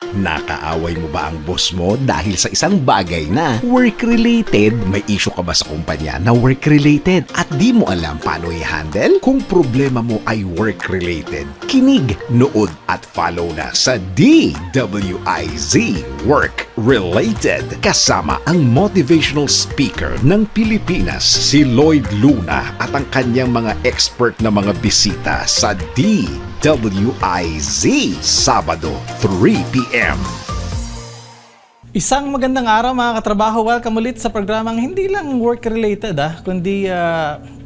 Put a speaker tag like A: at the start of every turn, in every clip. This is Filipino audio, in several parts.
A: Nakaaway mo ba ang boss mo dahil sa isang bagay na work-related? May issue ka ba sa kumpanya na work-related at di mo alam paano i-handle? Kung problema mo ay work-related, kinig, nood at follow na sa DWIZ Work Related kasama ang motivational speaker ng Pilipinas, si Lloyd Luna at ang kanyang mga expert na mga bisita sa DWIZ Sabado 3 p.m.
B: Isang magandang araw mga katrabaho. Welcome ulit sa programang hindi lang work-related kundi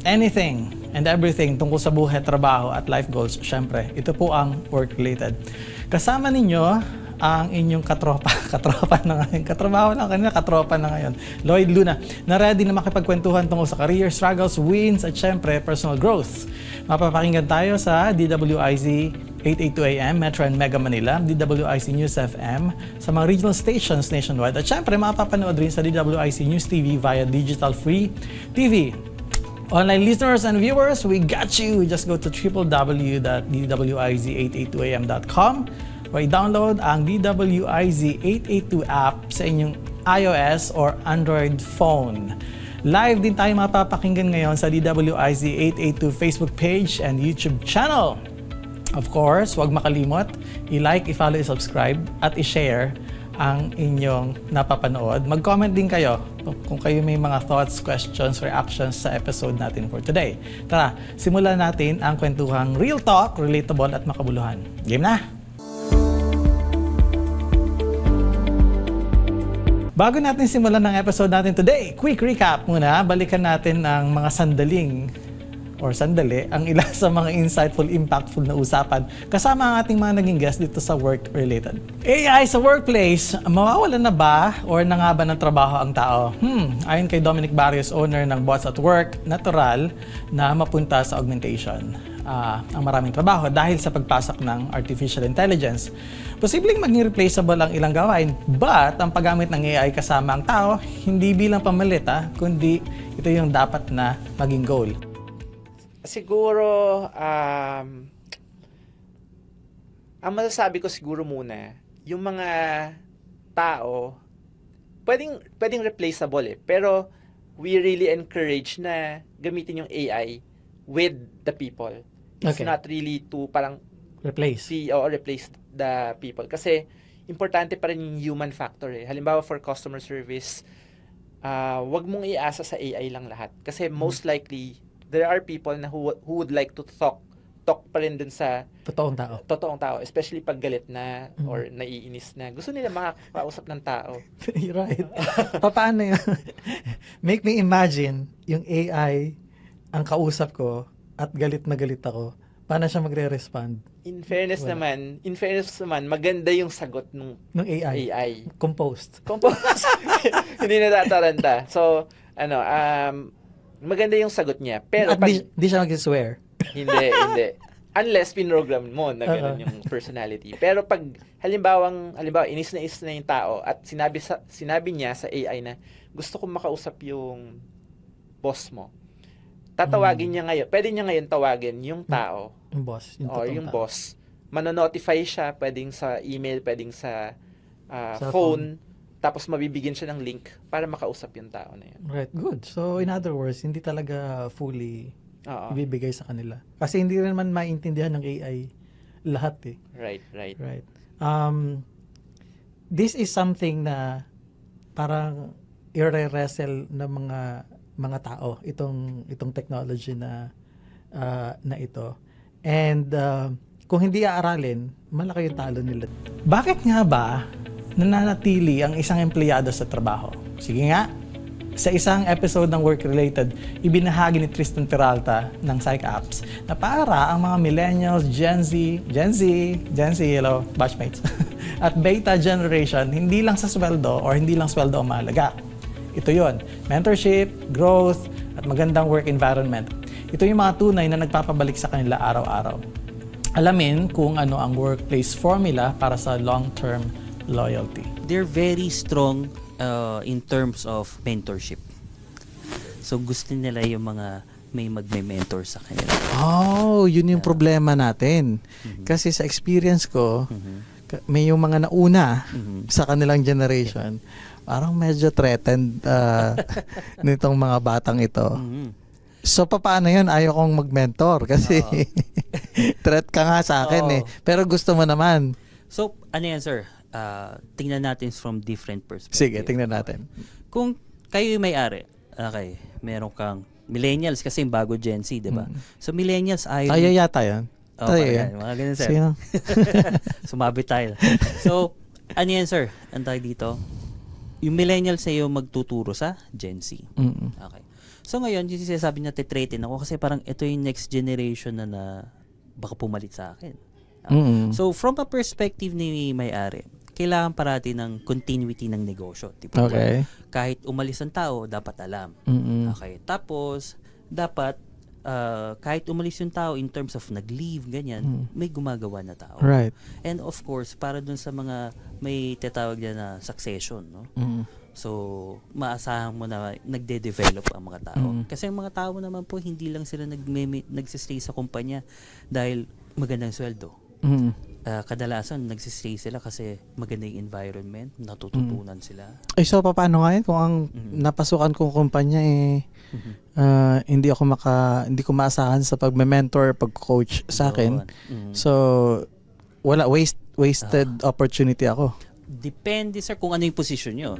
B: anything and everything tungkol sa buhay, trabaho at life goals. Siyempre, ito po ang work-related. Kasama ninyo ang inyong katropa na ngayon. Katrabaho lang kanina, katropa na ngayon. Lloyd Luna, na ready na makipagkwentuhan tungkol sa career struggles, wins at siyempre personal growth. Mapapakinggan tayo sa DWIZ 882 AM, Metro and Mega Manila, DWIC News FM, sa mga regional stations nationwide. At syempre, mapapanood rin sa DWIC News TV via Digital Free TV. Online listeners and viewers, we got you! Just go to www.dwiz882am.com or i-download ang DWIZ 882 app sa inyong iOS or Android phone. Live din tayo mapapakinggan ngayon sa DWIZ 882 Facebook page and YouTube channel. Of course, huwag makalimot, i-like, i-follow, i-subscribe, at i-share ang inyong napapanood. Mag-comment din kayo kung kayo may mga thoughts, questions, reactions sa episode natin for today. Tara, simulan natin ang kwentuhang real talk, relatable at makabuluhan. Game na! Bago natin simulan ng episode natin today, quick recap muna. Balikan natin ang mga sandali ang ilan sa mga insightful, impactful na usapan kasama ang ating mga naging guest dito sa work-related. AI sa workplace, mawawalan na ba or na nga ba ng trabaho ang tao? Ayon kay Dominic Barrios, owner ng Bots at Work, natural na mapunta sa augmentation ang maraming trabaho dahil sa pagpasok ng artificial intelligence. Posibleng maging replaceable ang ilang gawain, but ang paggamit ng AI kasama ang tao, hindi bilang pamalit, kundi ito yung dapat na maging goal.
C: Siguro, ang masasabi ko siguro muna, yung mga tao, pwedeng replaceable pero we really encourage na gamitin yung AI with the people. It's
B: Okay.
C: not really to parang
B: Replace.
C: replace the people. Kasi, importante pa rin yung human factor Halimbawa, for customer service, wag mong iasa sa AI lang lahat. Kasi most likely, there are people na who would like to talk pa rin dun sa totoong tao, especially pag galit na or naiinis na. Gusto nila makakausap ng tao.
B: Right. Paano yun? Make me imagine yung AI ang kausap ko at galit na galit ako. Paano siya magre-respond?
C: In fairness naman, maganda yung sagot ng AI.
B: Composed.
C: Hindi natataranta. So, maganda yung sagot niya. Pero
B: At di siya mag-swear.
C: Hindi. Unless pinrogram mo na gano'n yung personality. Pero pag halimbawa inis na yung tao at sinabi niya sa AI na gusto kong makausap yung boss mo. Tatawagin niya ngayon. Pwede niya ngayon tawagin yung tao.
B: Yung boss.
C: Yung boss. Manonotify siya, pwedeng sa email, pwedeng sa phone. Tapos mabibigyan siya ng link para makausap yung tao na yun.
B: Right, good. So, in other words, hindi talaga fully ibibigay sa kanila. Kasi hindi rin man maintindihan ng AI lahat
C: Right.
B: Right. This is something na parang i-wrestle ng mga tao itong technology na ito. And kung hindi aaralin, malaki yung talo nila. Bakit nga ba nananatili ang isang empleyado sa trabaho? Sige nga, sa isang episode ng Work-Related, ibinahagi ni Tristan Peralta ng Psych Apps na para ang mga millennials, Gen Z, hello, batchmates, at beta generation, hindi lang sa sweldo or hindi lang sweldo ang mahalaga. Ito yon, mentorship, growth, at magandang work environment. Ito yung mga tunay na nagpapabalik sa kanila araw-araw. Alamin kung ano ang workplace formula para sa long-term loyalty.
D: They're very strong in terms of mentorship. So gusto nila yung mga may magme-mentor sa kanila.
B: Oh, yun yung problema natin. Kasi sa experience ko, may yung mga nauna
D: Mhm.
B: sa kanilang generation, parang medyo threatened nitong mga batang ito.
D: Mhm.
B: So, paano yun? Ayaw kong mag-mentor kasi threat ka nga sa akin
D: Oo.
B: Pero gusto mo naman.
D: So, ano yan, sir? Tingnan natin from different perspective.
B: Sige, tingnan natin.
D: Kung kayo yung may-ari, okay, meron kang millennials kasi yung bago Gen Z, di ba? So, millennials ayaw...
B: Tayo yata yun.
D: Oh,
B: Tayo
D: parang
B: yan.
D: yan, mga ganun, sir.
B: Sino?
D: Sumabit tayo. So, ano yan, sir? Ang tawag dito? Yung millennials na yung magtuturo sa Gen Z.
B: Mm-mm.
D: Okay. So, ngayon, yung sinasabi niya, titratin ako kasi parang ito yung next generation na baka pumalit sa akin.
B: Mm-mm.
D: So, from a perspective ni may-ari, kailangan parati ng continuity ng negosyo. Tipo,
B: Okay.
D: kahit umalis ang tao, dapat alam.
B: Mm-mm.
D: Okay. Tapos, dapat, kahit umalis yung tao in terms of nag-leave, ganyan, may gumagawa na tao.
B: Right.
D: And of course, para dun sa mga may tatawag yan na succession, no?
B: Mm.
D: So, maasahan mo na nagde-develop ang mga tao.
B: Mm.
D: Kasi ang mga tao naman po, hindi lang sila nagsistay sa kumpanya dahil magandang sweldo.
B: Mm.
D: Kadalasan, nagsistay sila kasi maganda yung environment, natututunan sila.
B: Ay, so paano nga yun? Kung ang napasukan kong kumpanya hindi ko maasahan sa pagme-mentor, pag-coach sa akin.
D: Yun.
B: So, wasted opportunity ako.
D: Depende, sir, kung ano yung posisyon nyo.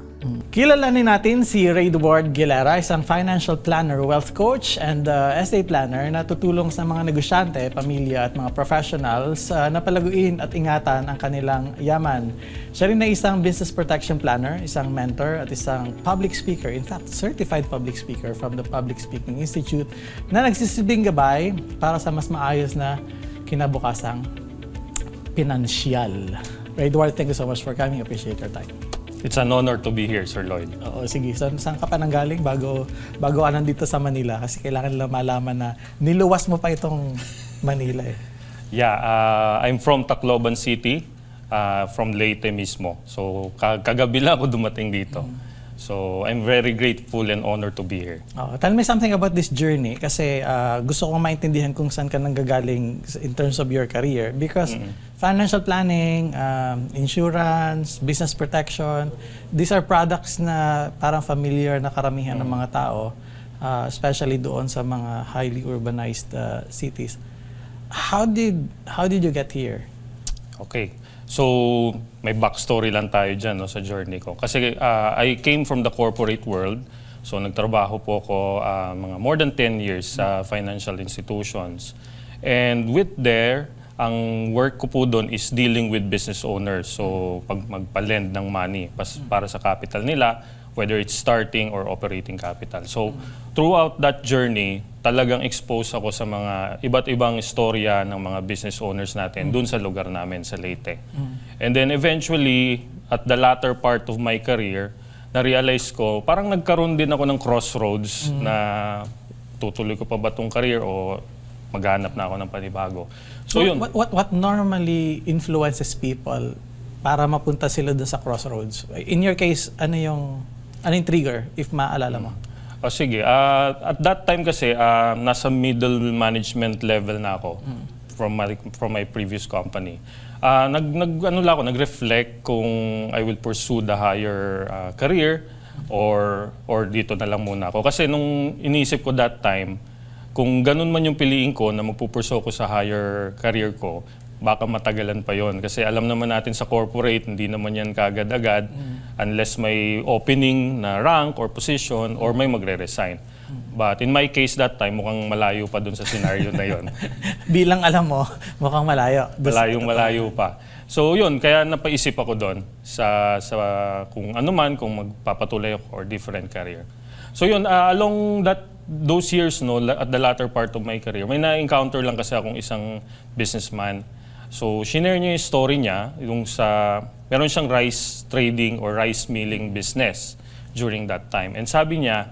E: Kilalanin natin si Ray Duarte Gilera, isang financial planner, wealth coach, and estate planner na tutulong sa mga negosyante, pamilya at mga professionals na palaguin at ingatan ang kanilang yaman. Siya rin ay isang business protection planner, isang mentor at isang public speaker, in fact, certified public speaker from the Public Speaking Institute na nagsisilbing gabay para sa mas maayos na kinabukasang pinansyal. Ray Duarte, thank you so much for coming. Appreciate your time.
F: It's an honor to be here, Sir Lloyd.
E: Oo, sige. So, saan ka pa nanggaling bago ka nandito sa Manila? Kasi kailangan nila malaman na niluwas mo pa itong Manila eh.
F: Yeah, I'm from Tacloban City, from Leyte mismo. So, kagabi lang ako dumating dito. So, I'm very grateful and honored to be here.
E: Tell me something about this journey kasi gusto kong maintindihan kung saan ka nanggagaling in terms of your career because financial planning, insurance, business protection, these are products na parang familiar na karamihan ng mga tao, especially doon sa mga highly urbanized cities. How did you get here?
F: Okay. So, may backstory lang tayo dyan no, sa journey ko. Kasi I came from the corporate world. So, nagtrabaho po ako mga more than 10 years sa financial institutions. And with there, ang work ko po doon is dealing with business owners. So, pag magpa-lend ng money para sa capital nila, whether it's starting or operating capital. So, throughout that journey, talagang exposed ako sa mga iba't ibang istorya ng mga business owners natin dun sa lugar namin, sa Leyte. And then eventually, at the latter part of my career, na-realize ko, parang nagkaroon din ako ng crossroads na tutuloy ko pa ba itong career o maghanap na ako ng panibago. So yun.
E: What normally influences people para mapunta sila doon sa crossroads? In your case, ano yung trigger, if maalala mo?
F: Sige. At that time kasi, nasa middle management level na ako from my previous company. Nag-reflect kung I will pursue the higher career or dito na lang muna ako. Kasi nung iniisip ko that time, kung ganun man yung piliin ko na magpupurso ko sa higher career ko, baka matagalan pa yon. Kasi alam naman natin sa corporate, hindi naman yan kaagad-agad unless may opening na rank or position or may magre-resign. But in my case that time, mukhang malayo pa dun sa scenario na yon.
E: Bilang alam mo, mukhang malayo.
F: Malayo pa. So yun, kaya napaisip ako doon sa kung ano man, kung magpapatuloy ako or different career. So yun, along those years, no, at the latter part of my career, may na-encounter lang kasi akong isang businessman. So, shinare niya yung story niya, meron siyang rice trading or rice milling business during that time. And sabi niya,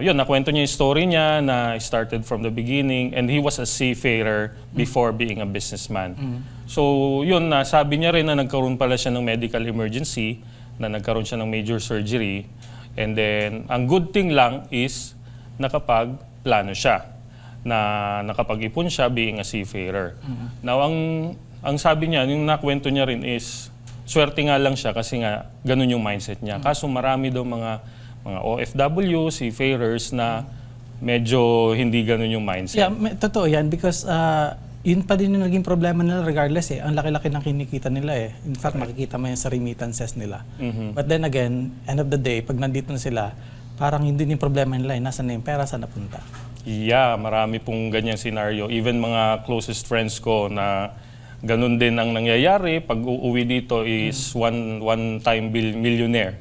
F: nakwento niya yung story niya na started from the beginning and he was a seafarer before being a businessman. So, sabi niya rin na nagkaroon pala siya ng medical emergency, na nagkaroon siya ng major surgery. And then, ang good thing lang is nakapag-plano siya, na nakapag-ipon siya being a seafarer. Now, ang ang sabi niya, yung nakwento niya rin is, swerte nga lang siya kasi nga ganun yung mindset niya. Kaso marami daw mga OFW, seafarers na medyo hindi ganun yung mindset.
E: Yeah, totoo yan because yun pa din yung naging problema nila regardless eh. Ang laki-laki ng kinikita nila eh. In fact, makikita mo yan sa remittances nila. But then again, end of the day, pag nandito na sila, parang hindi yung problema nila eh. Nasaan na yung pera, saan napunta?
F: Yeah, marami pong ganyang scenario. Even mga closest friends ko na ganun din ang nangyayari. Pag uuwi dito is one-time millionaire.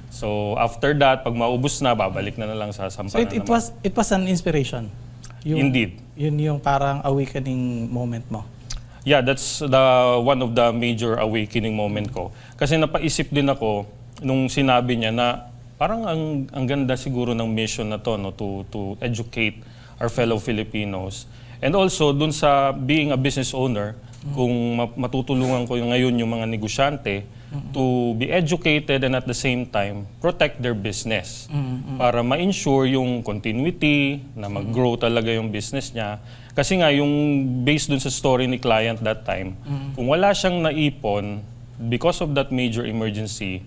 F: So after that, pag maubos na, babalik na lang sa
E: So
F: sampanan
E: it was an inspiration.
F: Indeed.
E: Yun yung parang awakening moment mo.
F: Yeah, that's one of the major awakening moment ko. Kasi napaisip din ako nung sinabi niya na parang ang ganda siguro ng mission na to, no, to educate our fellow Filipinos. And also dun sa being a business owner, kung matutulungan ko ngayon yung mga negosyante to be educated and at the same time protect their business para ma-ensure yung continuity, na mag-grow talaga yung business niya. Kasi nga yung based dun sa story ni client that time, kung wala siyang naipon because of that major emergency,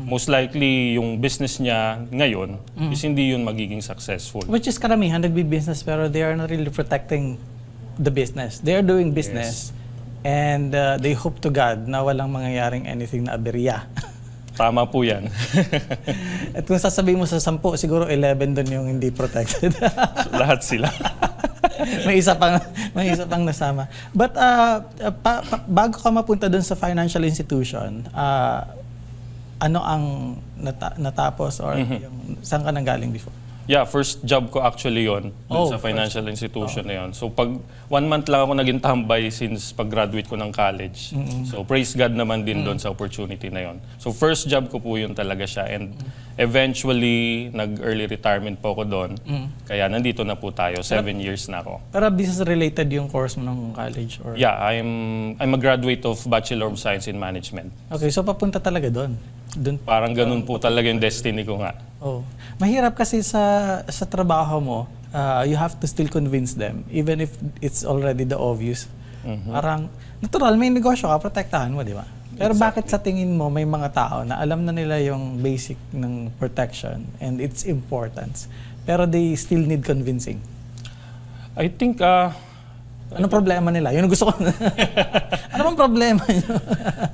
F: most likely yung business niya ngayon is hindi yun magiging successful.
E: Which is karamihan nagbi-business pero they are not really protecting the business. They are doing business and they hope to God na walang mangyayaring anything na aberya.
F: Tama po yan.
E: At kung sasabihin mo sa 10, siguro 11 doon yung hindi protected.
F: Lahat sila.
E: may isa pang nasama. But bago ka mapunta doon sa financial institution, ano ang natapos or yung, saan ka nanggaling before?
F: Yeah, first job ko actually yon
E: Oh,
F: sa financial institution na yon. So pag 1 month lang ako naging tambay since pag-graduate ko ng college. So praise God naman din doon sa opportunity na yon. So first job ko po yun talaga siya and eventually nag-early retirement po ako doon. Kaya nandito na po tayo, 7 years na ako.
E: Pero business related yung course mo ng college or?
F: Yeah, I'm a graduate of Bachelor of Science in Management.
E: Okay, so papunta talaga doon.
F: Parang ganun po talaga yung destiny ko nga.
E: Oh. Mahirap kasi sa trabaho mo, you have to still convince them even if it's already the obvious. Parang natural may negosyo ka, protektahan mo, di ba? Pero bakit sa tingin mo may mga tao na alam na nila yung basic ng protection and its importance, pero they still need convincing?
F: I think
E: Anong problema nila? Yun ang gusto ko. Ano bang problema nyo?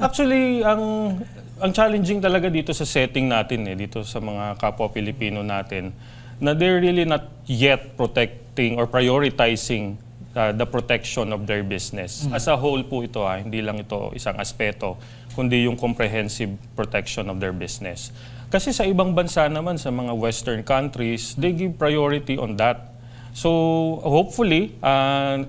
F: actually, ang challenging talaga dito sa setting natin, dito sa mga kapwa Pilipino natin, na they're really not yet protecting or prioritizing the protection of their business. As a whole po ito, hindi lang ito isang aspeto, kundi yung comprehensive protection of their business. Kasi sa ibang bansa naman, sa mga Western countries, they give priority on that. So hopefully,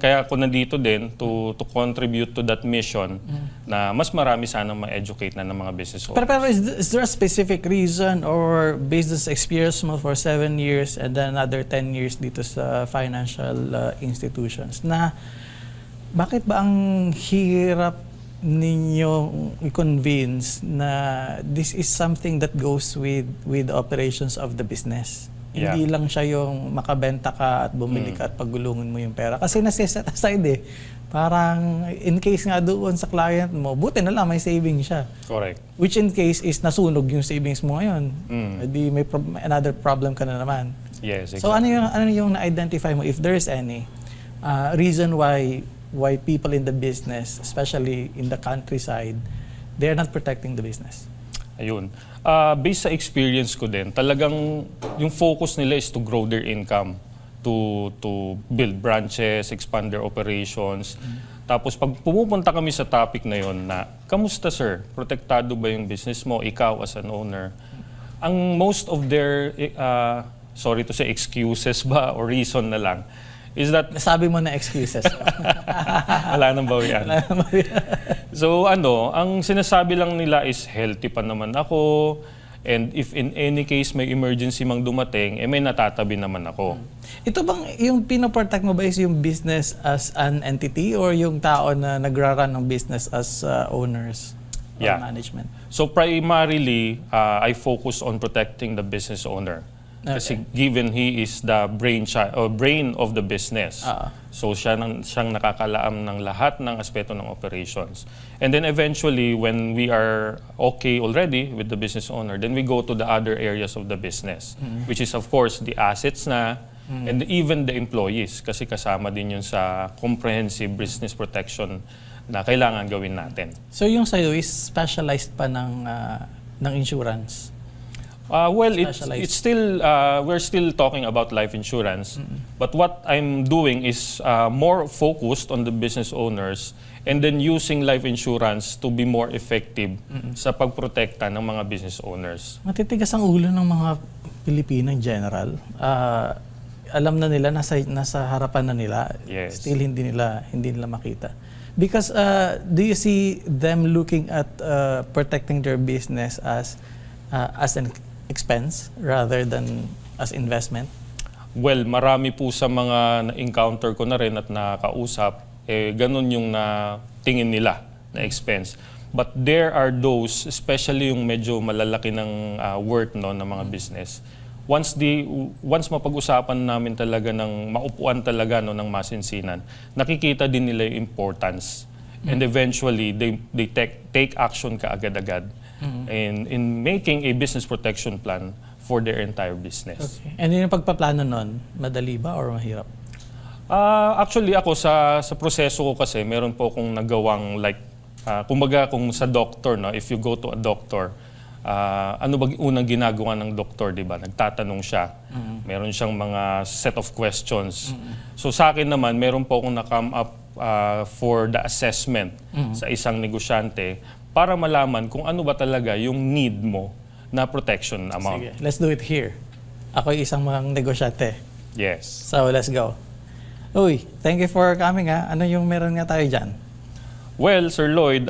F: kaya ako nandito din to contribute to that mission na mas marami sana ma-educate na ng mga business owners.
E: Pero is there a specific reason or business experience mo for 7 years and then another 10 years dito sa financial institutions na bakit ba ang hirap ninyo i-convince na this is something that goes with the operations of the business? Hindi lang siya yung makabenta ka at bumili ka at paggulungin mo yung pera. Kasi nasa-set aside Parang in case nga doon sa client mo, buti na lang may savings siya.
F: Correct.
E: Which in case is nasunog yung savings mo ngayon. Di may another problem ka na naman.
F: Yes, exactly.
E: So ano yung na-identify mo, if there's any reason why people in the business, especially in the countryside, they're not protecting the business?
F: Ayun. Based sa experience ko din, talagang yung focus nila is to grow their income, to build branches, expand their operations. Tapos pag pumupunta kami sa topic na yon na, kamusta sir? Protektado ba yung business mo? Ikaw as an owner? Ang most of their, sorry to say, excuses ba or reason na lang, is that...
E: Nasabi mo na excuses.
F: Wala nang bawi yan. So ang sinasabi lang nila is healthy pa naman ako, and if in any case may emergency mang dumating, may natatabi naman ako.
E: Ito bang yung pinoprotect mo ba is yung business as an entity or yung tao na nagra-run ng business as owners or management?
F: So primarily, I focus on protecting the business owner. Kasi given he is the brain of the business. So siyang nakakalaam ng lahat ng aspeto ng operations. And then eventually, when we are okay already with the business owner, then we go to the other areas of the business, which is of course the assets na, and even the employees. Kasi kasama din yun sa comprehensive business protection na kailangan gawin natin.
E: So yung sa'yo is specialized pa ng insurance?
F: Well,
E: Specialized.
F: it's still we're still talking about life insurance, but what I'm doing is more focused on the business owners and then using life insurance to be more effective sa pagprotekta ng mga business owners.
E: Matitigas ang ulo ng mga Pilipino in general. Alam na nila, nasa harapan na nila,
F: Yes.
E: still hindi nila makita. Because do you see them looking at protecting their business as an expense rather than as investment?
F: Well, marami po sa mga na-encounter ko na rin at nakausap, ganun yung tingin nila na expense. But there are those, especially yung medyo malalaki ng worth no, ng mga business, once mapag-usapan namin talaga ng maupuan talaga no, ng masinsinan, nakikita din nila yung importance. And eventually, they take action kaagad-agad in making a business protection plan for their entire business.
E: Okay. And yung pagpaplano nun, madali ba or mahirap?
F: Actually, ako sa proseso ko kasi, meron po akong nagawang like, kumbaga kung sa doctor, no, if you go to a doctor, ano ba unang ginagawa ng doktor, di ba? Nagtatanong siya. Meron siyang mga set of questions. So sa akin naman, meron po akong na-come up for the assessment sa isang negosyante para malaman kung ano ba talaga yung need mo na protection amount.
E: Sige, let's do it here. Ako ay isang mga negosyante.
F: Yes.
E: So, let's go. Uy, thank you for coming ha. Ano yung meron nga tayo dyan?
F: Well, Sir Lloyd,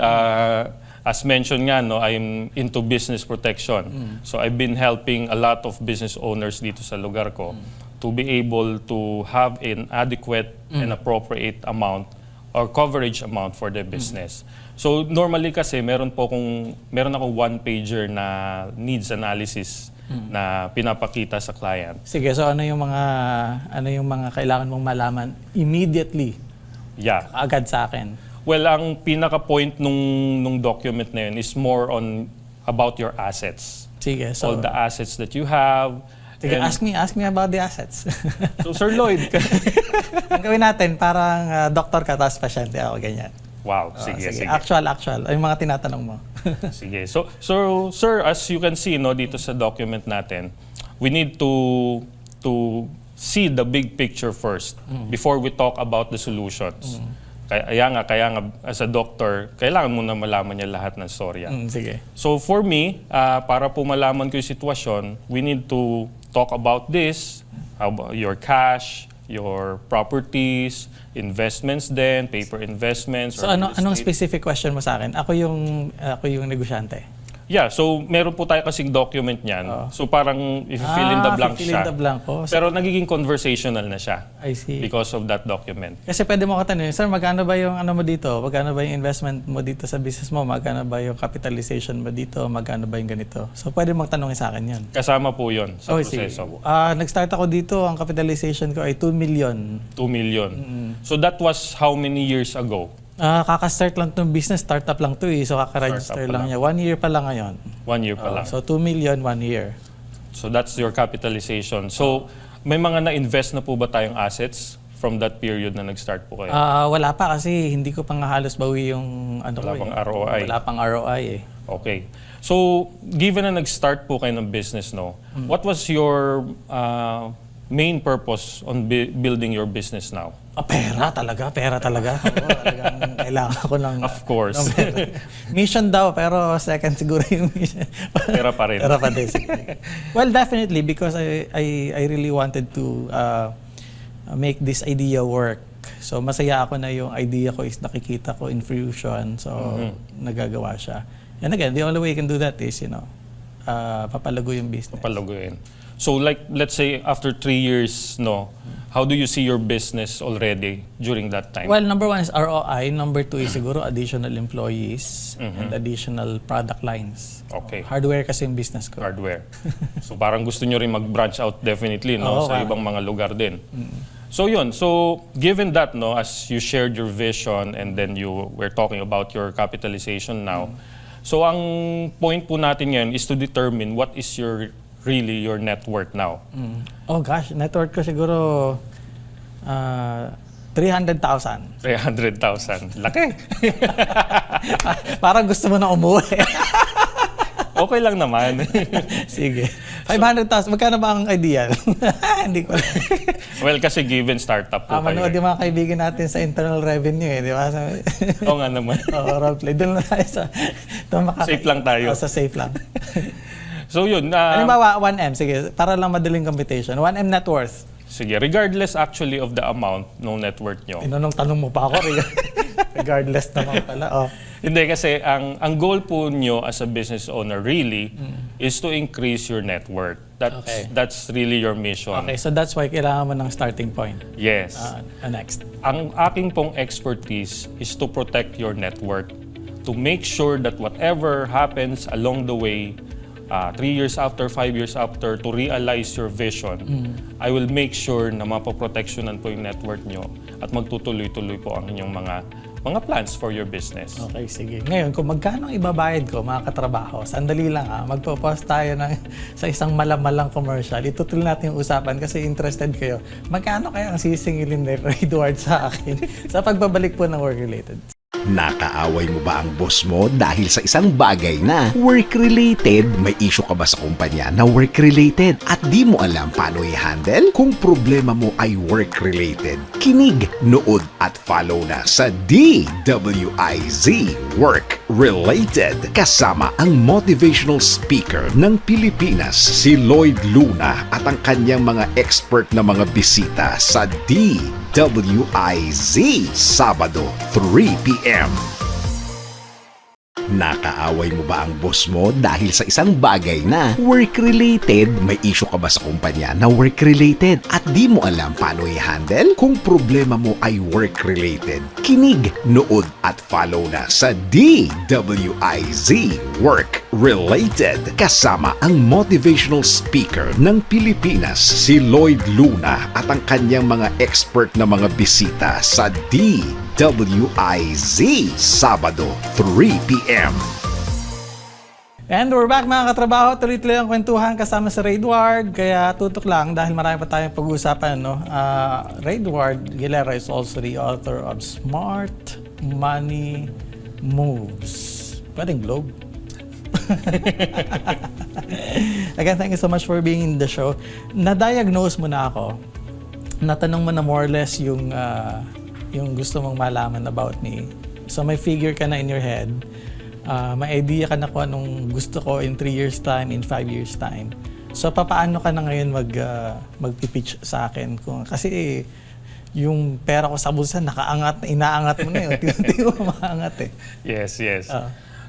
F: as mentioned nga, no, I'm into business protection. So I've been helping a lot of business owners dito sa lugar ko to be able to have an adequate and appropriate amount or coverage amount for their business. So normally kasi meron akong one-pager na needs analysis na pinapakita sa client.
E: Sige, so ano yung mga kailangan mong malaman immediately
F: Yeah.
E: agad sa akin?
F: Well, ang pinaka-point nung document na yun is more on about your assets.
E: Sige, so
F: All the assets that you have.
E: sige,
F: And-
E: ask me about the assets.
F: So Sir Lloyd,
E: Ang gawin natin, parang doktor ka, tapos pasyente ako, ganyan.
F: wow, sige.
E: Actual. Yung mga tinatanong mo.
F: Sige. So sir, as you can see no dito sa document natin, we need to see the big picture first before we talk about the solutions. Kaya nga as a doctor, kailangan mo na malaman niya lahat ng storya.
E: Sige.
F: So for me, para po malaman ko yung sitwasyon, we need to talk about this, about your cash, your properties, investments din, paper investments.
E: So
F: or real
E: anong
F: estate.
E: specific question mo sa akin? Ako yung negosyante.
F: Yeah, so meron po tayo kasing document niyan. So parang if you fill in the blank
E: fill
F: siya.
E: in the blank ko.
F: Pero nagiging conversational na siya
E: I see.
F: because of that document.
E: Kasi pwede mo katanungin, sir, magkano ba yung ano mo dito? Magkano ba yung investment mo dito sa business mo? Magkano ba yung capitalization mo dito? Magkano ba yung ganito? So pwede mong tanungin sa akin yun.
F: Kasama po 'yon sa
E: Sige.
F: proseso.
E: Nag-start ako dito, ang capitalization ko ay 2 million.
F: 2 million. So that was how many years ago?
E: Kaka-start lang itong business, startup lang to eh. So kaka-register
F: Startup pa
E: lang niya. 1 year pa lang ngayon.
F: 1 year pa lang.
E: So 2 million, 1 year.
F: So that's your capitalization. So may mga na-invest na po ba tayong assets from that period na nag-start po kayo?
E: Wala pa kasi hindi ko pa nga halos bawi yung ano
F: Wala
E: ko
F: pang
E: eh.
F: ROI.
E: Wala pang ROI eh.
F: Okay. So, given na nag-start po kayo ng business, no, what was your main purpose on building your business now?
E: Pera talaga. Oo, talagang kailangan ko ng...
F: Of course.
E: Mission daw, pero second siguro yung mission.
F: Pera pa rin.
E: Pera pa din. Well, definitely, because I really wanted to make this idea work. So, masaya ako na yung idea ko is nakikita ko in fruition. So, nagagawa siya. And again, the only way you can do that is, papalago yung business.
F: Papalaguin. So like let's say after 3 years, no, how do you see your business already during that time?
E: Well, number one is ROI. Number two is siguro additional employees and additional product lines.
F: Okay.
E: Hardware kasi yung business ko.
F: Hardware. So parang gusto nyo rin mag-branch out definitely, no,
E: Oo,
F: sa
E: parang.
F: ibang mga lugar din. So yun, so given that, no, as you shared your vision and then you were talking about your capitalization now, so ang point po natin ngayon is to determine what is really your net worth now.
E: Oh gosh, net worth ko siguro 300,000.
F: 300,000. Laki.
E: Parang gusto mo na umuwi.
F: Okay lang naman.
E: Sige. 500,000. Magkano ba ang ideal? Hindi ko alam.
F: Well, kasi given startup po kayo.
E: Manood yung mga kaibigan natin sa internal revenue di ba?
F: Oo nga naman.
E: Roleplay. Doon na tayo sa...
F: Safe lang tayo.
E: Sa safe lang.
F: So yun.
E: Halimbawa, 1M. Sige, para lang madaling computation. 1M net worth.
F: Sige, regardless actually of the amount ng net worth nyo.
E: Inanong tanong mo pa ako. Regardless naman pala. Oh.
F: Hindi, kasi ang goal po nyo as a business owner really is to increase your net worth. That's really your mission.
E: Okay, so that's why kailangan mo ng starting point.
F: Yes.
E: Next.
F: Ang aking pong expertise is to protect your net worth. To make sure that whatever happens along the way, 3 years after, 5 years after, to realize your vision, I will make sure na mapoproteksyonan po yung net worth nyo at magtutuloy-tuloy po ang inyong mga plans for your business.
E: Okay, sige. Ngayon, kung magkano ang ibabayad ko, mga katrabaho, sandali lang magpo-pause tayo sa isang malamalang commercial. Itutuloy natin yung usapan kasi interested kayo. Magkano kaya ang sisingilin ni Edward sa akin sa pagbabalik po ng work-related?
A: Nakaaway mo ba ang boss mo dahil sa isang bagay na work-related? May issue ka ba sa kumpanya na work-related at di mo alam paano i-handle? Kung problema mo ay work-related, kinig, nood at follow na sa DWIZ Work-Related. Kasama ang motivational speaker ng Pilipinas, si Lloyd Luna at ang kanyang mga expert na mga bisita sa DWIZ Sabado 3 p.m. Nakaaway mo ba ang boss mo dahil sa isang bagay na work-related? May issue ka ba sa kumpanya na work-related at di mo alam paano i-handle? Kung problema mo ay work-related, kinig, nood at follow na sa DWIZ Work-Related. Kasama ang motivational speaker ng Pilipinas, si Lloyd Luna at ang kanyang mga expert na mga bisita sa DWIZ Sabado 3 p.m.
E: And we're back mga katrabaho. Tuloy-tuloy ang kwentuhan kasama sa Edward. Kaya tutok lang dahil marami pa tayong pag-uusapan. No? Edward Gilera is also the author of Smart Money Moves. Pwedeng Globe. Again, thank you so much for being in the show. Na-diagnose mo na ako. Natanong mo na more or less yung gusto mong malaman about me. So may figure ka na in your head. May idea ka na kung anong gusto ko in 3 years time, in 5 years time. So papaano ka na ngayon mag-pitch sa akin? Kasi yung pera ko sa bulsa, nakaangat, inaangat mo na yun. Hindi mo maangat eh.
F: Yes.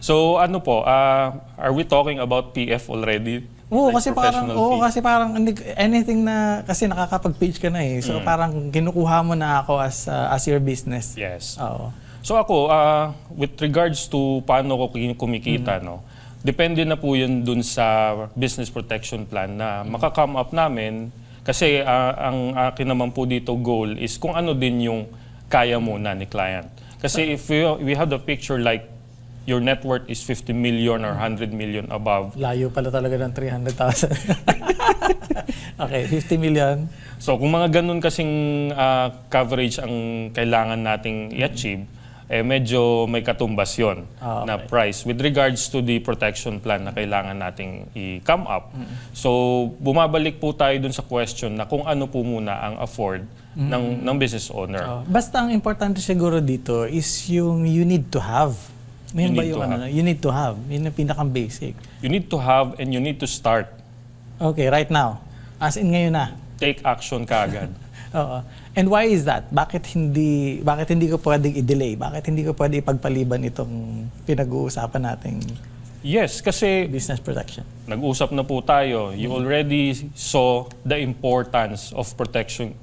F: So ano po, are we talking about PF already?
E: Oo,
F: Like
E: kasi
F: professional fee?
E: anything na kasi nakakapag-pitch ka na eh. So parang kinukuha mo na ako as your business.
F: Yes.
E: Oo.
F: So ako, with regards to paano ko kumikita, no, depende na po yun dun sa business protection plan na maka-come up namin. Kasi ang akin naman po dito goal is kung ano din yung kaya muna ni client. Kasi if we have the picture like your net worth is 50 million or 100 million above.
E: Layo pala talaga ng 300,000. Okay, 50 million.
F: So kung mga ganun kasing coverage ang kailangan nating i-achieve, medyo may katumbas yun na price with regards to the protection plan na kailangan nating i-come up. So bumabalik po tayo dun sa question na kung ano po muna ang afford ng business owner.
E: Basta ang importante siguro dito is yung you need to have. Yun ba yung you need to have. Yun yung pinakang basic.
F: You need to have and you need to start.
E: Okay, right now. As in ngayon na.
F: Take action kaagad.
E: Oo. And why is that? Bakit hindi ko pwedeng i-delay? Bakit hindi ko pwedeng ipagpaliban itong pinag-uusapan nating
F: Yes, kasi
E: Business protection.
F: nag-usap na po tayo. You already saw the importance of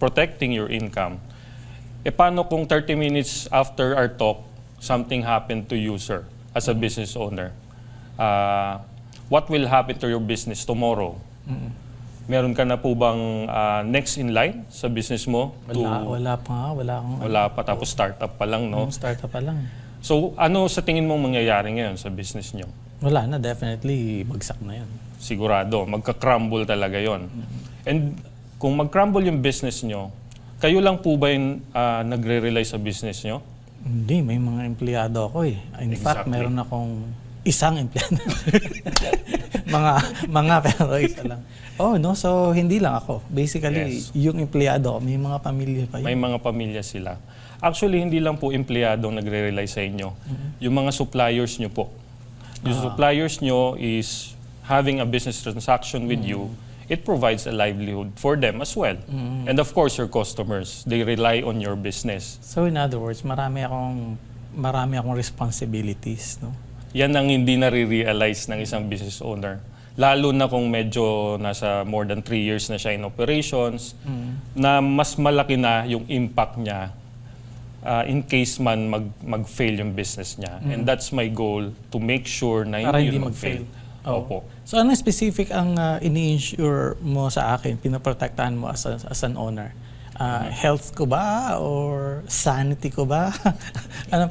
F: protecting your income. E paano kung 30 minutes after our talk, something happened to you, sir, as a business owner? What will happen to your business tomorrow? Meron ka na po bang next in line sa business mo?
E: Wala pa nga, wala akong
F: Wala pa, tapos startup pa lang, no?
E: startup pa lang.
F: So, ano sa tingin mong mangyayari ngayon sa business nyo?
E: Wala na, definitely bagsak na yun.
F: Sigurado, magka-crumble talaga yon. And kung mag-crumble yung business nyo, kayo lang po ba yung nagre-rely sa business nyo?
E: Hindi, may mga empleyado ako eh. In fact,
F: Exactly.
E: meron akong isang empleyado. mga pero isa lang. Oh, no, so hindi lang ako. Basically,
F: Yes.
E: yung empleyado, may mga pamilya pa yun.
F: May mga pamilya sila. Actually, hindi lang po empleyado ang nagre-rely sa inyo. Yung mga suppliers nyo po. Yung suppliers nyo is having a business transaction with you, it provides a livelihood for them as well. And of course, your customers, they rely on your business.
E: So in other words, marami akong responsibilities, no?
F: Yan ang hindi nare-realize ng isang business owner. Lalo na kung medyo nasa more than 3 years na siya in operations, na mas malaki na yung impact niya in case man mag-fail yung business niya. And that's my goal, to make sure na
E: Para
F: hindi
E: hindi
F: yun mag-fail.
E: Oo.
F: Opo.
E: So ano specific ang ini-insure mo sa akin, pinoprotektahan mo as an owner? Health ko ba or sanity ko ba? Anong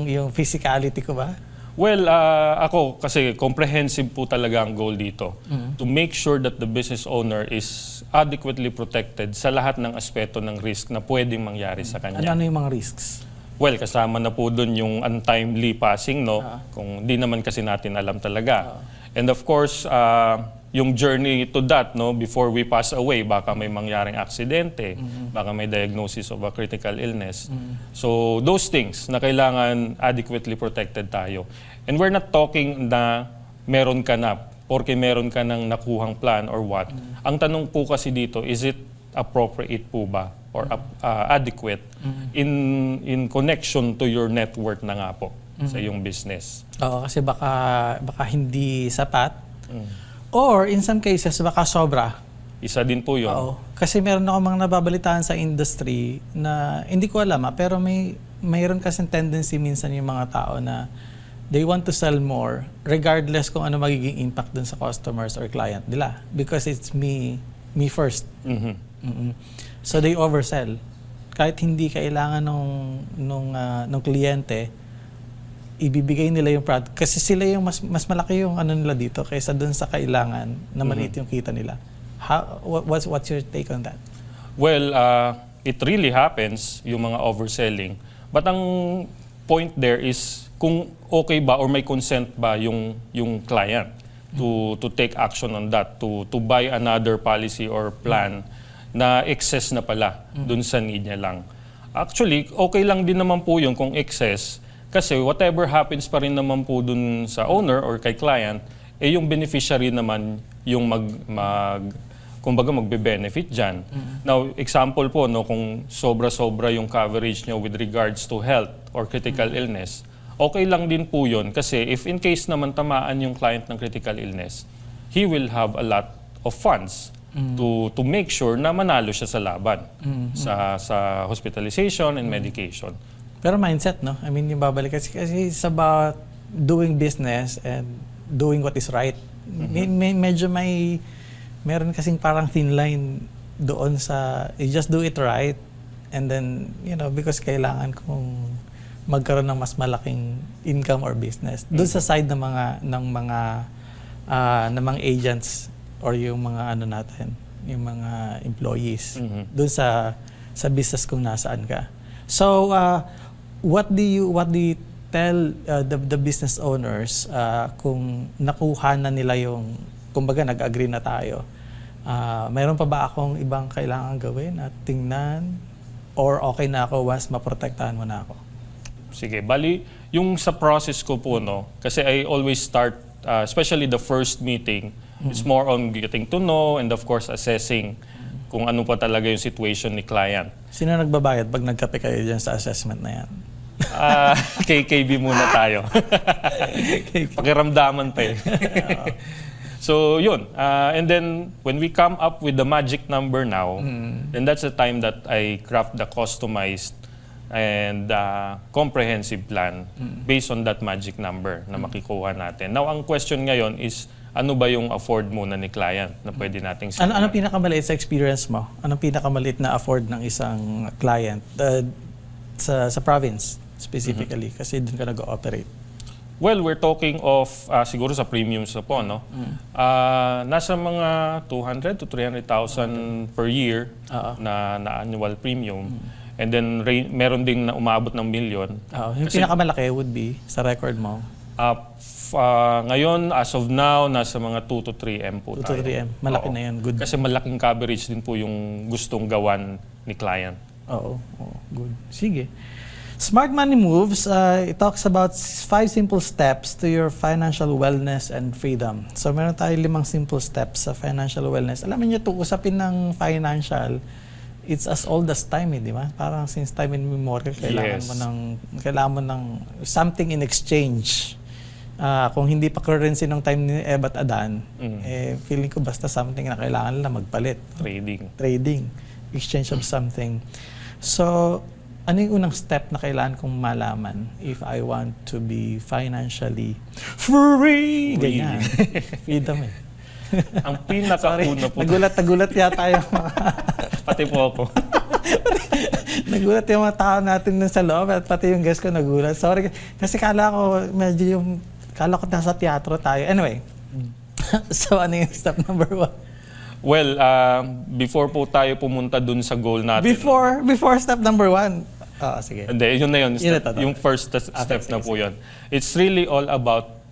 E: yung physicality ko ba?
F: Well, ako kasi comprehensive po talaga ang goal dito. To make sure that the business owner is adequately protected sa lahat ng aspeto ng risk na pwedeng mangyari sa kanya.
E: Ano yung mga risks?
F: Well, kasama na po dun yung untimely passing, no? Kung di naman kasi natin alam talaga. And of course, yung journey to that, no? Before we pass away, baka may mangyaring aksidente, baka may diagnosis of a critical illness. So, those things na kailangan adequately protected tayo. And we're not talking na meron ka na, porke meron ka ng nakuhang plan or what. Ang tanong po kasi dito, is it appropriate po ba? Or adequate in connection to your net worth na nga po sa iyong business.
E: Oo, kasi baka hindi sapat. Or in some cases, baka sobra.
F: Isa din po yun.
E: Oo. Kasi meron ako mga nababalitaan sa industry na hindi ko alam pero mayroon kasing tendency minsan yung mga tao na they want to sell more regardless kung ano magiging impact dun sa customers or client nila. Because it's me first. So they oversell. Kahit hindi kailangan nung kliyente, ibibigay nila yung product. Kasi sila yung mas malaki yung ano nila dito kaysa dun sa kailangan na maliit yung kita nila. What's your take on that?
F: Well, it really happens, yung mga overselling. But ang point there is kung okay ba or may consent ba yung client to take action on that, to buy another policy or plan na excess na pala dun sa need niya lang. Actually, okay lang din naman po yun kung excess kasi whatever happens pa rin naman po dun sa owner or kay client, yung beneficiary naman yung kumbaga magbe-benefit dyan. Now, example po, no, kung sobra-sobra yung coverage nyo with regards to health or critical illness, okay lang din po yun kasi if in case naman tamaan yung client ng critical illness, he will have a lot of funds to make sure na manalo siya sa laban sa hospitalization and medication.
E: Pero mindset, no? I mean, yung babalik kasi it's about doing business and doing what is right. Medyo meron kasing parang thin line doon sa you just do it right and then, because kailangan kong magkaroon ng mas malaking income or business. Doon sa side ng mga agents or yung mga yung mga employees. Doon sa business kung nasaan ka. So, what do you tell the business owners kung nakuha na nila yung, kumbaga nag-agree na tayo? Mayroon pa ba akong ibang kailangan gawin at tingnan? Or okay na ako once maprotektahan mo na ako?
F: Sige, bali, yung sa process ko po, no, kasi I always start, especially the first meeting, it's more on getting to know and of course assessing kung ano pa talaga yung situation ni client.
E: Sino nagbabayad pag nagkape kayo dyan sa assessment na yan?
F: KKB muna tayo. Pakiramdaman pa eh. So yun, and then when we come up with the magic number now, then that's the time that I craft the customized and comprehensive plan based on that magic number na makikuha natin. Now, ang question ngayon is, ano ba yung afford muna ni client na pwede nating
E: Ano pinakamaliit sa experience mo? Anong pinakamaliit na afford ng isang client sa province specifically? Kasi doon ka nag-ooperate.
F: Well, we're talking of siguro sa premiums na po, no? Nasa mga 200 to 300,000 per year na annual premium. And then meron ding na umaabot ng milyon.
E: Yung pinakamalaki would be sa record mo?
F: Ngayon, as of now, nasa mga 2 to 3 M po
E: 2 to
F: tayo.
E: 3 M. Malaki
F: Oo.
E: na yan. Good.
F: Kasi malaking coverage din po yung gustong gawan ni client.
E: Oo. Good. Sige. Smart Money Moves, it talks about 5 simple steps to your financial wellness and freedom. So meron tayo 5 simple steps sa financial wellness. Alam niyo, ito usapin ng financial, it's as old as time, di ba? Parang since time immemorial, kailangan mo ng something in exchange. Kung hindi pa currency nung time ni Eva at Adan, feeling ko basta something na kailangan nila magpalit. Trading. Exchange of something. So, ano yung unang step na kailangan kong malaman if I want to be financially free? Ganyan. Freedom eh.
F: Ang pinakauna po.
E: Nagulat yata yung mga...
F: Pati po ako.
E: Nagulat yung mga tao natin dun sa loob at pati yung guest ko nagulat. Sorry. Kasi kala ko nasa teatro tayo. Anyway. So ano yung step number 1?
F: Well, before po tayo pumunta dun sa goal natin.
E: Before step number 1. Sige.
F: Hindi, yun na yun.
E: Yun na to.
F: Yung first step na po yun. It's really all about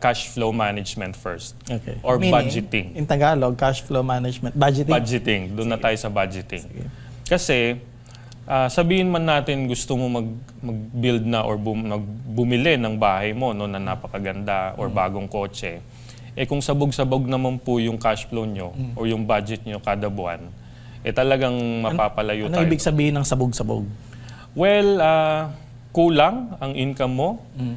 F: cash flow management first.
E: Okay.
F: Or
E: Meaning,
F: budgeting.
E: In Tagalog, cash flow management. Budgeting.
F: Doon na tayo sa budgeting. Kasi, sabihin man natin gusto mo mag-build na or bumili ng bahay mo no, na napakaganda or bagong kotse, kung sabog-sabog naman po yung cash flow nyo or yung budget nyo kada buwan, talagang mapapalayo tayo.
E: Ano ibig sabihin ng sabog-sabog?
F: Well, kulang ang income mo,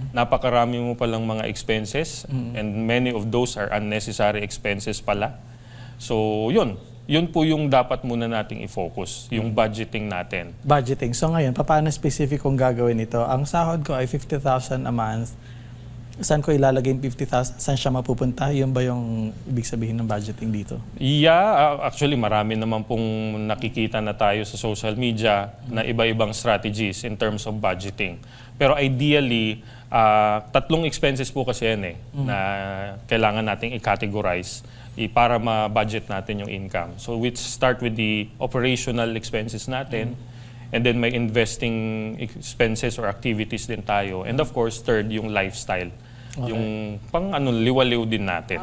F: napakarami mo palang mga expenses, and many of those are unnecessary expenses pala. So, yun po yung dapat muna nating i-focus, yung budgeting natin.
E: Budgeting. So ngayon, paano specific kong gagawin ito? Ang sahod ko ay 50,000 a month. Saan ko ilalagay yung 50,000? Saan siya mapupunta? Yun ba yung ibig sabihin ng budgeting dito?
F: Yeah, actually marami naman pong nakikita na tayo sa social media na iba-ibang strategies in terms of budgeting. Pero ideally, 3 expenses po kasi yan na kailangan nating i-categorize para ma-budget natin yung income. So we start with the operational expenses natin, and then may investing expenses or activities din tayo. And of course, third, yung lifestyle. Okay. Yung liwaliw din natin.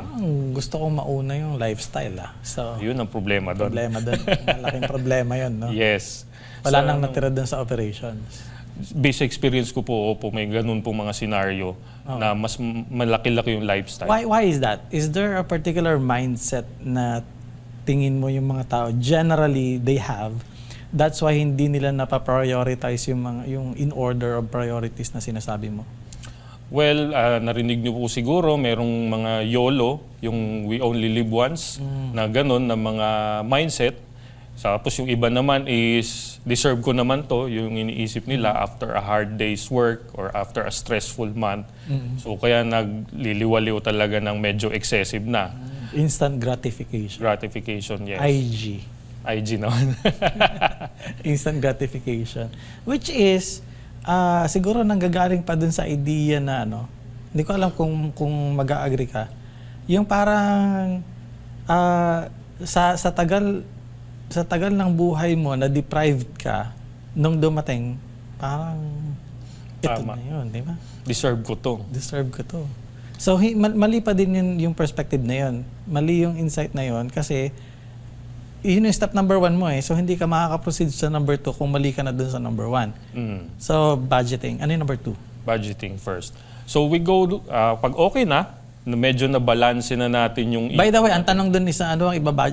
E: Gusto kong mauna yung lifestyle. So,
F: yun ang problema doon.
E: Malaking problema yun, no?
F: Yes.
E: Wala nang natira doon sa operations.
F: Based experience ko po, may ganun po mga scenario na mas malaki-laki yung lifestyle.
E: Why is that? Is there a particular mindset na tingin mo yung mga tao, generally they have, that's why hindi nila napaprioritize yung in order of priorities na sinasabi mo?
F: Well, narinig niyo po siguro, merong mga YOLO, yung we only live once, na ganun, na mga mindset. Tapos yung iba naman is, deserve ko naman to, yung iniisip nila after a hard day's work or after a stressful month. So kaya nagliliwaliw talaga ng medyo excessive na.
E: Instant gratification.
F: Gratification, yes. IG naman.
E: Instant gratification. Which is, siguro nanggagaling pa dun sa idea na hindi ko alam kung mag-a-agree ka. Yung parang sa tagal ng buhay mo na deprived ka nung dumating, parang ito
F: Tama.
E: na yun, di ba?
F: Deserve ko to.
E: So mali pa din yung perspective na yun. Mali yung insight na yun kasi yun yung step number 1 mo So hindi ka makaka-proceed sa number 2 kung mali ka na dun sa number 1. So budgeting. Ano yung number 2?
F: Budgeting first. So we go, pag okay na medyo na-balance na natin yung...
E: By the way, ang tanong dun is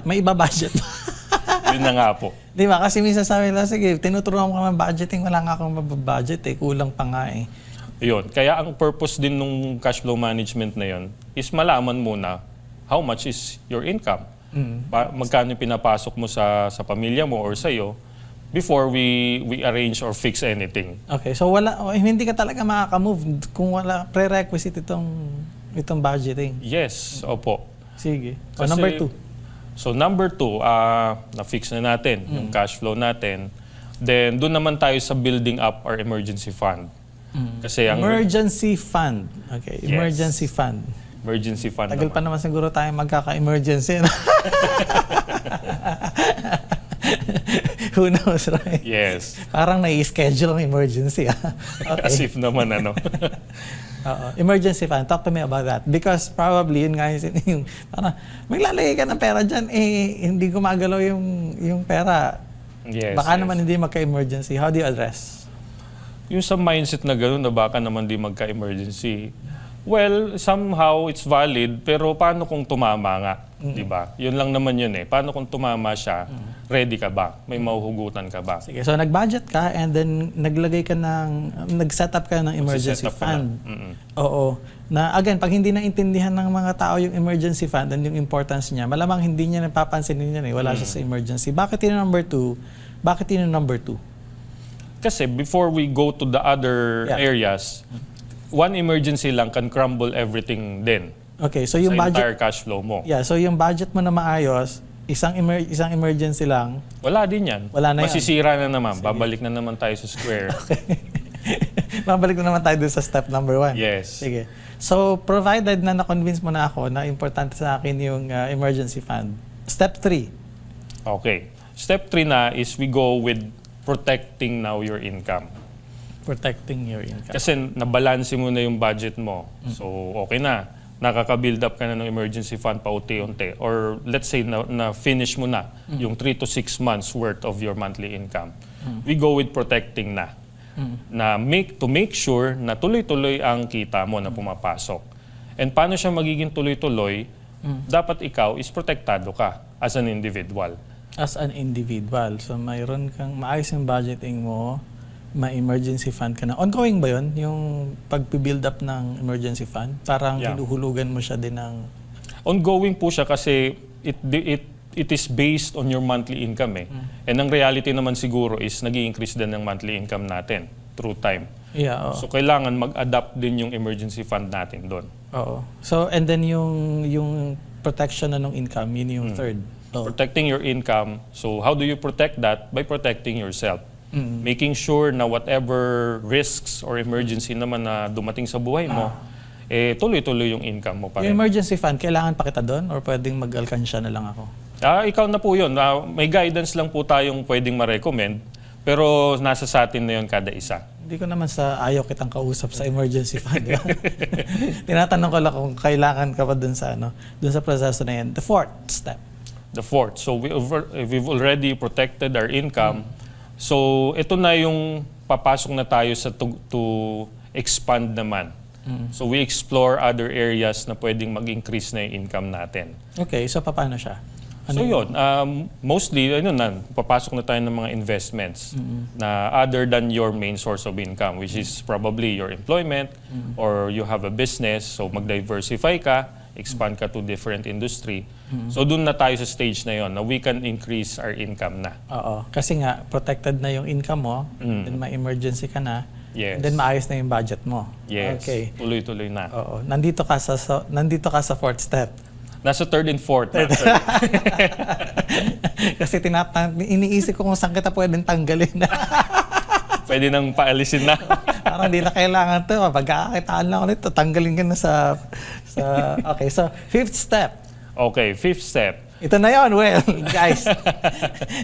E: may ibabudget pa?
F: Yun na nga po.
E: Di ba? Kasi minsan sabi nila, sige, tinuturuan ko ng budgeting, wala nga akong mababudget eh. Kulang pa nga eh.
F: Yun. Kaya ang purpose din nung cash flow management na yun is malaman muna how much is your income. Magkano yung pinapasok mo sa pamilya mo or sa'yo before we arrange or fix anything.
E: Okay, so hindi ka talaga makaka-move kung wala prerequisite itong budgeting.
F: Yes, opo.
E: Sige. So,
F: Kasi-
E: number 2.
F: So number 2, na-fix na natin yung cash flow natin. Then doon naman tayo sa building up our emergency fund. Kasi ang
E: Emergency fund. Okay,
F: Yes.
E: emergency fund.
F: emergency fund
E: Tagal pa
F: naman.
E: naman siguro tayo magkaka-emergency. No? Who knows, right?
F: Yes.
E: Parang nai-schedule ang emergency.
F: As
E: Okay.
F: if naman
E: Oo. Emergency fund. Talk to me about that. Because probably, yun nga yung parang, maglalagay ka ng pera dyan, hindi gumagalaw yung pera.
F: Yes.
E: Baka
F: yes.
E: naman hindi magka-emergency. How do you address?
F: Yung sa mindset na gano'n na baka naman di magka-emergency. Well, somehow it's valid, pero paano kung tumama nga? Di ba? Yun lang naman yun eh. Paano kung tumama siya, ready ka ba? May mahuhugutan ka ba?
E: Sige, so nag-budget ka and then nag-set up ka ng emergency
F: Set up ka
E: fund.
F: na. Mm-mm.
E: Oo. Na again, pag hindi naintindihan ng mga tao yung emergency fund and yung importance niya, malamang hindi niya napapansinin niya eh. Wala siya sa emergency. Bakit yun ang number 2? Bakit yun ang number 2?
F: Kasi before we go to the other
E: Yeah.
F: areas, one emergency lang can crumble everything din
E: Okay, so
F: sa
E: yung budget,
F: entire cash flow mo.
E: yeah, so yung budget mo na maayos, isang emergency lang,
F: Wala din yan.
E: Wala na yan.
F: Masisira na naman. Babalik na naman tayo sa square.
E: babalik na naman tayo dun sa step number 1.
F: Yes.
E: Sige. So, provided na na-convince mo na ako na importante sa akin yung emergency fund. Step 3.
F: Okay. Step 3 na is we go with protecting now your income.
E: Protecting your income.
F: Kasi nabalanse mo na yung budget mo. So, okay na. Nakaka-build up ka na ng emergency fund pa unti-unti. Or let's say na finish mo na yung 3 to 6 months worth of your monthly income. We go with protecting na. To make sure na tuloy-tuloy ang kita mo na pumapasok. And paano siya magiging tuloy-tuloy? Dapat ikaw is protektado ka as an individual.
E: As an individual. So, mayroon kang maayos yung budgeting mo, may emergency fund ka na. Ongoing ba yun? Yung pag-build up ng emergency fund? Parang
F: Yeah.
E: hinuhulugan mo siya din ng...
F: Ongoing po siya kasi it is based on your monthly income eh. And ang reality naman siguro is nag-i-increase din ng monthly income natin through time.
E: Yeah, oo.
F: So kailangan mag-adapt din yung emergency fund natin doon.
E: Oo. So, and then yung protection na ng income, yun yung third. Oo.
F: Protecting your income. So how do you protect that? By protecting yourself. Making sure na whatever risks or emergency naman na dumating sa buhay mo, tuloy-tuloy yung income mo pa
E: Yung
F: rin.
E: emergency fund, kailangan pa kita doon or pwedeng mag-alkansya na lang ako?
F: Ikaw na po yun. May guidance lang po tayong pwedeng ma-recommend, pero nasa sa atin na yun kada isa.
E: Hindi ko naman sa ayaw kitang kausap sa emergency fund. Tinatanong ko lang kung kailangan ka pa dun sa proseso na yan. The fourth step.
F: The fourth. So we've already protected our income. So ito na yung papasok na tayo sa to expand naman. So we explore other areas na pwedeng mag-increase na yung income natin.
E: Okay, so paano siya?
F: So yun, mostly, papasok na tayo ng mga investments na other than your main source of income, which is probably your employment or you have a business, so mag-diversify ka, expand ka to different industry. So dun na tayo sa stage na yon na we can increase our income na.
E: Oo. Kasi nga, protected na yung income mo, then may emergency ka na,
F: Yes.
E: and then maayos na yung budget mo.
F: Yes,
E: Okay.
F: tuloy-tuloy na.
E: Oo. Nandito ka sa fourth step.
F: Nasa third and fourth na.
E: Kasi iniisip ko kung saan kita pwedeng tanggalin.
F: Pwede nang paalisin na.
E: Parang hindi na kailangan to. Pagkakakitaan lang ako nito, tanggalin ka na sa... Okay, so fifth step.
F: Okay, fifth step.
E: Ito na yon. Well, guys,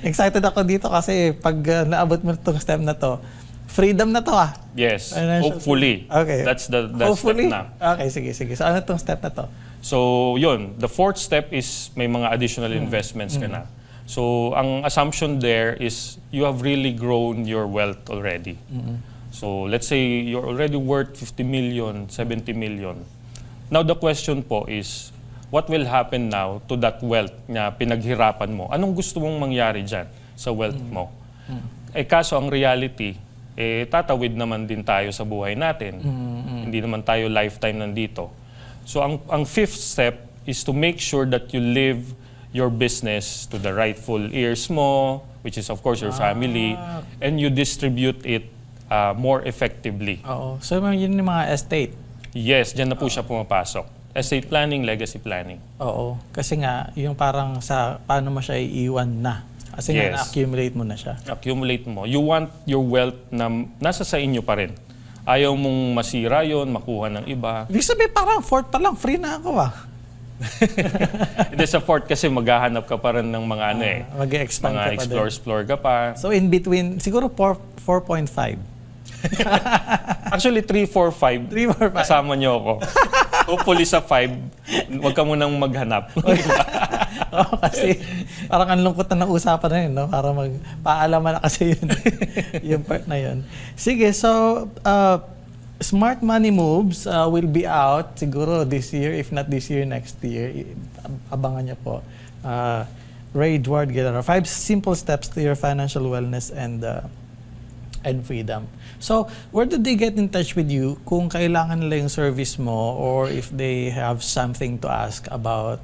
E: excited ako dito kasi pag naabot mo itong step na to, freedom na to ah.
F: Yes,
E: Financial
F: hopefully.
E: Okay.
F: That's
E: Hopefully?
F: step na.
E: Okay, sige. So ano itong step na to?
F: So, yun. The fourth step is may mga additional investments ka na. So, ang assumption there is you have really grown your wealth already. So, let's say you're already worth 50 million, 70 million. Now, the question po is, what will happen now to that wealth na pinaghirapan mo? Anong gusto mong mangyari dyan sa wealth mo? Eh kaso ang reality, tatawid naman din tayo sa buhay natin. Hindi naman tayo lifetime nandito. So ang fifth step is to make sure that you live your business to the rightful heirs mo, which is of course your family, and you distribute it more effectively.
E: Oo. So, yun yung mga estate.
F: Yes, dyan na po siya pumapasok. Estate planning, legacy planning.
E: Oo. Kasi nga, yung parang sa paano mo siya iiwan na. Kasi nga,
F: Yes.
E: na-accumulate mo na siya.
F: Accumulate mo. You want your wealth na nasa sa inyo pa rin. Ayaw mong masira yon, makuha ng iba.
E: Ibig sabihin, parang fourth pa lang, free na ako ah.
F: Hindi sa fourth kasi maghahanap ka pa rin ng mga
E: Mag-expand
F: mga
E: ka pa din.
F: explore ka pa.
E: So, in between, siguro 4.5.
F: Actually, 3, 4, 5.
E: 3, 4, 5.
F: Kasama niyo ako. Hopefully sa 5, huwag ka munang maghanap.
E: Oo, kasi parang ang lungkot na ng usapan na yun, no? Para magpaalaman na kasi yun, yung part na yun. Sige, so, Smart Money Moves will be out siguro this year, if not this year, next year. Abangan niyo po. Ray Edward Guerrero, 5 simple steps to your financial wellness and freedom. So, where do they get in touch with you kung kailangan nila yung service mo or if they have something to ask about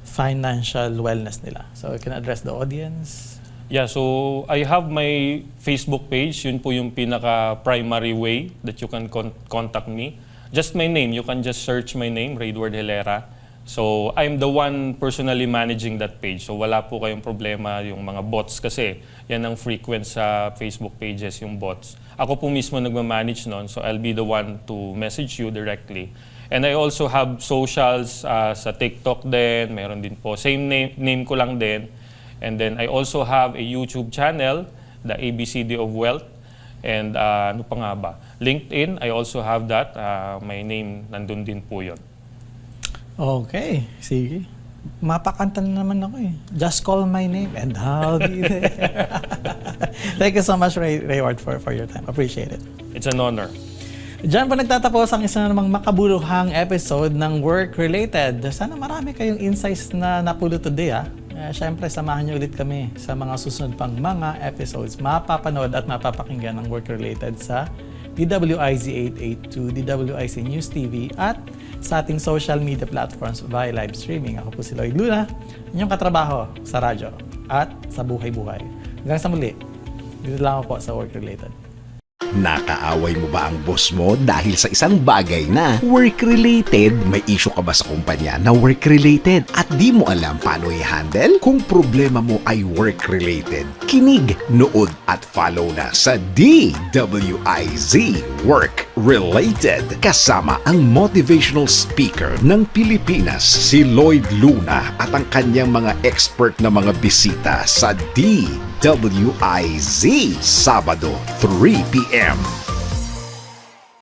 E: financial wellness nila? So, you can address the audience.
F: Yeah, so I have my Facebook page. Yun po yung pinaka-primary way that you can contact me. Just my name. You can just search my name, Ray Edward Hilera. So, I'm the one personally managing that page. So, wala po kayong problema yung mga bots kasi yan ang frequent sa Facebook pages, yung bots. Ako po mismo nagmamanage nun, so I'll be the one to message you directly. And I also have socials sa TikTok din, meron din po. Same name ko lang din. And then I also have a YouTube channel, the ABCD of Wealth. And ano pa nga ba? LinkedIn, I also have that. My name, nandun din po yun.
E: Okay, sige. Mapakanta na naman ako eh. Just call my name and I'll be there. Thank you so much, Ray Ward, for your time. Appreciate it.
F: It's an honor.
E: Diyan po nagtatapos ang isa namang makabuluhang episode ng Work Related. Sana marami kayong insights na napulot today ah. Siyempre, samahan niyo ulit kami sa mga susunod pang mga episodes. Mapapanood at mapapakinggan ng Work Related sa DWIZ 882, DWIZ News TV at sa ating social media platforms via live streaming. Ako po si Lloyd Luna, inyong katrabaho sa radyo at sa buhay-buhay. Hanggang sa muli, dito lang ako po sa Work Related.
A: Nakaaway mo ba ang boss mo dahil sa isang bagay na work-related? May issue ka ba sa kumpanya na work-related at di mo alam paano i-handle? Kung problema mo ay work-related, kinig, nood at follow na sa DWIZ Work Related. Kasama ang motivational speaker ng Pilipinas, si Lloyd Luna at ang kanyang mga expert na mga bisita sa DWIZ, Sabado 3 p.m.